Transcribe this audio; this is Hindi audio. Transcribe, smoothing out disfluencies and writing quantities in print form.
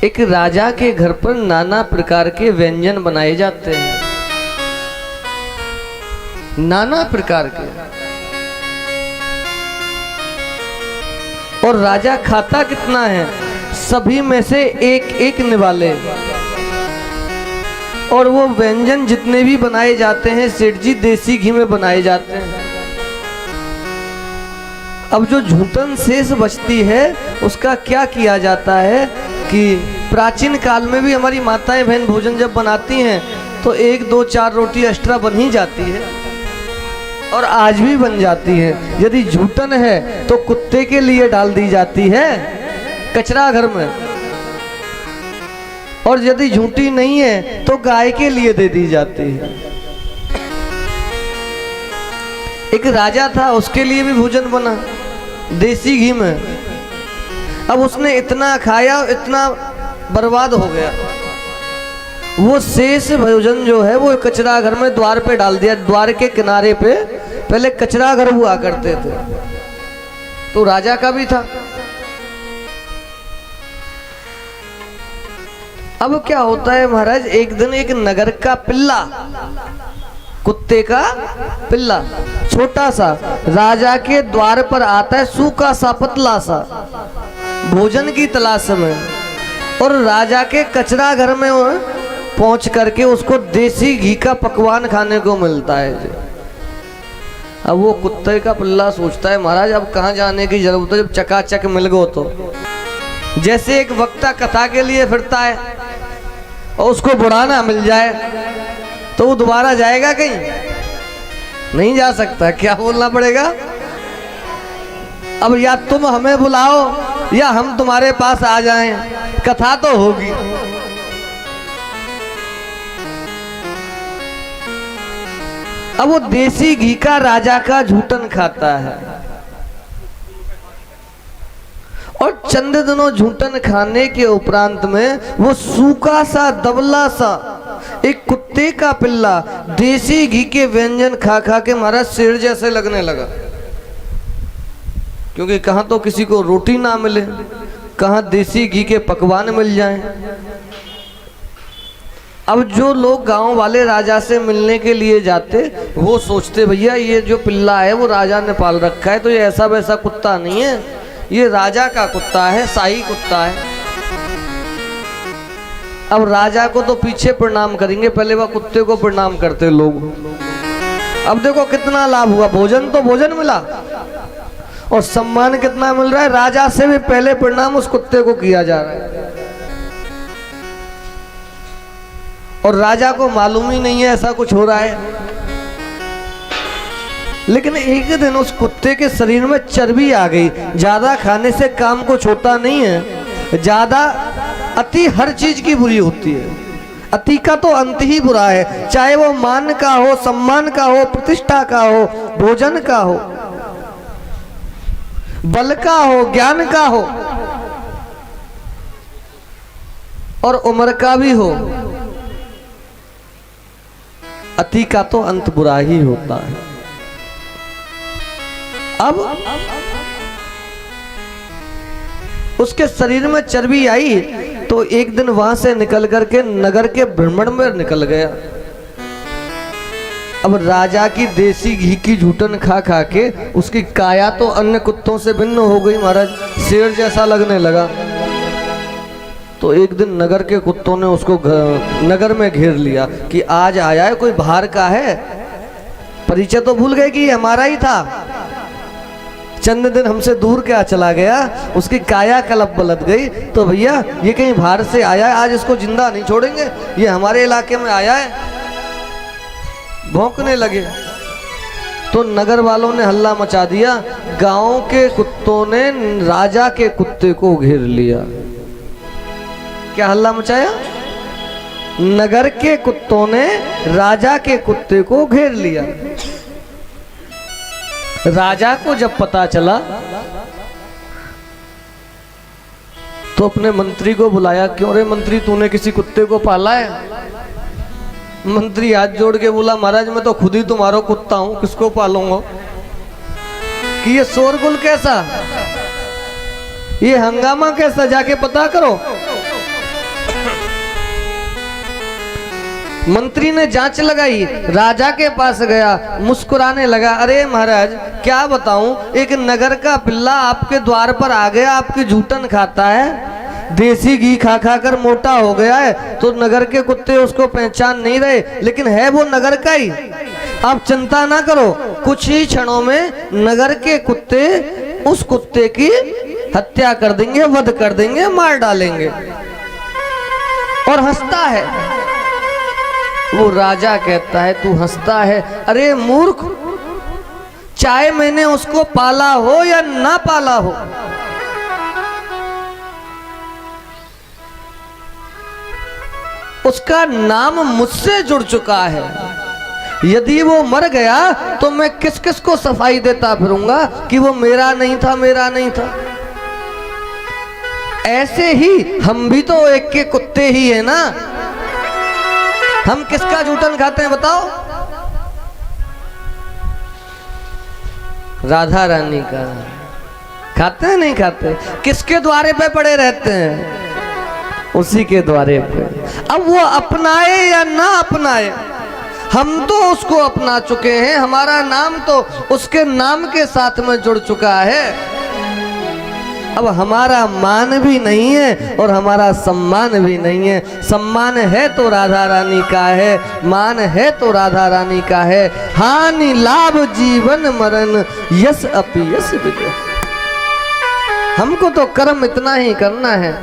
एक राजा के घर पर नाना प्रकार के व्यंजन बनाए जाते हैं, नाना प्रकार के। और राजा खाता कितना है, सभी में से एक एक निवाले। और वो व्यंजन जितने भी बनाए जाते हैं सेठ जी देसी घी में बनाए जाते हैं। अब जो झूठन शेष बचती है उसका क्या किया जाता है कि प्राचीन काल में भी हमारी माताएं बहन भोजन जब बनाती हैं तो 1 2 4 रोटी एक्स्ट्रा बन ही जाती है और आज भी बन जाती है। यदि झूठन है तो कुत्ते के लिए डाल दी जाती है कचरा घर में, और यदि झूठी नहीं है तो गाय के लिए दे दी जाती है। एक राजा था, उसके लिए भी भोजन बना देसी घी में। अब उसने इतना खाया, इतना बर्बाद हो गया। वो शेष भोजन जो है वो कचरा घर में द्वार पे डाल दिया। द्वार के किनारे पे पहले कचरा घर हुआ करते थे, तो राजा का भी था। अब क्या होता है महाराज, एक दिन एक नगर का पिल्ला, कुत्ते का पिल्ला छोटा सा राजा के द्वार पर आता है, सूखा सा पतला सा, भोजन की तलाश में। और राजा के कचरा घर में पहुंच करके उसको देसी घी का पकवान खाने को मिलता है। अब वो कुत्ते का पिल्ला सोचता है महाराज अब कहाँ जाने की जरूरत है, जब चकाचक मिल गो तो। जैसे एक वक्ता कथा के लिए फिरता है और उसको बुढ़ाना मिल जाए तो वो दोबारा जाएगा कहीं? नहीं जा सकता। क्या बोलना पड़ेगा, अब या तुम हमें बुलाओ या हम तुम्हारे पास आ जाएं, कथा तो होगी। अब वो देसी घी का राजा का झूठन खाता है और चंद दिनों झूठन खाने के उपरांत में वो सूखा सा दबला सा एक कुत्ते का पिल्ला देसी घी के व्यंजन खा खा के महाराज शेर जैसे लगने लगा। क्योंकि कहाँ तो किसी को रोटी ना मिले, कहाँ देसी घी के पकवान मिल जाएं। अब जो लोग गांव वाले राजा से मिलने के लिए जाते वो सोचते भैया ये जो पिल्ला है वो राजा ने पाल रखा है, तो ये ऐसा वैसा कुत्ता नहीं है, ये राजा का कुत्ता है, शाही कुत्ता है। अब राजा को तो पीछे प्रणाम करेंगे, पहले वह कुत्ते को प्रणाम करते लोग। अब देखो कितना लाभ हुआ, भोजन तो भोजन मिला और सम्मान कितना मिल रहा है। राजा से भी पहले प्रणाम उस कुत्ते को किया जा रहा है और राजा को मालूम ही नहीं है ऐसा कुछ हो रहा है। लेकिन एक दिन उस कुत्ते के शरीर में चर्बी आ गई। ज्यादा खाने से काम कुछ होता नहीं है, ज्यादा अति हर चीज की बुरी होती है। अति का तो अंत ही बुरा है, चाहे वो मान का हो, सम्मान का हो, प्रतिष्ठा का हो, भोजन का हो, बल का हो, ज्ञान का हो और उम्र का भी हो। अति का तो अंत बुरा ही होता है। अब उसके शरीर में चर्बी आई तो एक दिन वहां से निकल करके नगर के भ्रमण में निकल गया। अब राजा की देसी घी की झूठन खा खा के उसकी काया तो अन्य कुत्तों से भिन्न हो गई महाराज, शेर जैसा लगने लगा। तो एक दिन नगर के कुत्तों ने उसको नगर में घेर लिया कि आज आया है कोई बाहर का है। परिचय तो भूल गए कि ये हमारा ही था, चंद दिन हमसे दूर क्या चला गया, उसकी काया कलप बलत गई। तो भैया ये कहीं बाहर से आया है, आज इसको जिंदा नहीं छोड़ेंगे, ये हमारे इलाके में आया है। भौंकने लगे तो नगर वालों ने हल्ला मचा दिया, गांव के कुत्तों ने राजा के कुत्ते को घेर लिया। क्या हल्ला मचाया? नगर के कुत्तों ने राजा के कुत्ते को घेर लिया। राजा को जब पता चला तो अपने मंत्री को बुलाया, क्यों रे मंत्री तूने किसी कुत्ते को पाला है? मंत्री हाथ जोड़ के बोला महाराज मैं तो खुद ही तुम्हारा कुत्ता हूं, किसको पालूंगा? कि ये शोरगुल कैसा, ये हंगामा कैसा, जाके पता करो। मंत्री ने जांच लगाई, राजा के पास गया, मुस्कुराने लगा, अरे महाराज क्या बताऊं, एक नगर का पिल्ला आपके द्वार पर आ गया, आपकी जूठन खाता है, देसी घी खा खा कर मोटा हो गया है, तो नगर के कुत्ते उसको पहचान नहीं रहे, लेकिन है वो नगर का ही। आप चिंता ना करो, कुछ ही क्षणों में नगर के कुत्ते उस कुत्ते की हत्या कर देंगे, वध कर देंगे, मार डालेंगे। और हंसता है वो राजा, कहता है तू हंसता है, अरे मूर्ख, चाहे मैंने उसको पाला हो या ना पाला हो, उसका नाम मुझसे जुड़ चुका है। यदि वो मर गया तो मैं किस किस को सफाई देता फिरूंगा कि वो मेरा नहीं था, मेरा नहीं था। ऐसे ही हम भी तो एक के कुत्ते ही है ना। हम किसका जूठन खाते हैं बताओ? राधा रानी का खाते हैं, नहीं खाते? किसके द्वारे पे पड़े रहते हैं? उसी के द्वारे पे। अब वो अपनाए या ना अपनाए, हम तो उसको अपना चुके हैं, हमारा नाम तो उसके नाम के साथ में जुड़ चुका है। अब हमारा मान भी नहीं है और हमारा सम्मान भी नहीं है। सम्मान है तो राधा रानी का है, मान है तो राधा रानी का है। हानि लाभ जीवन मरण यस अपि यस विजय। हमको तो कर्म इतना ही करना है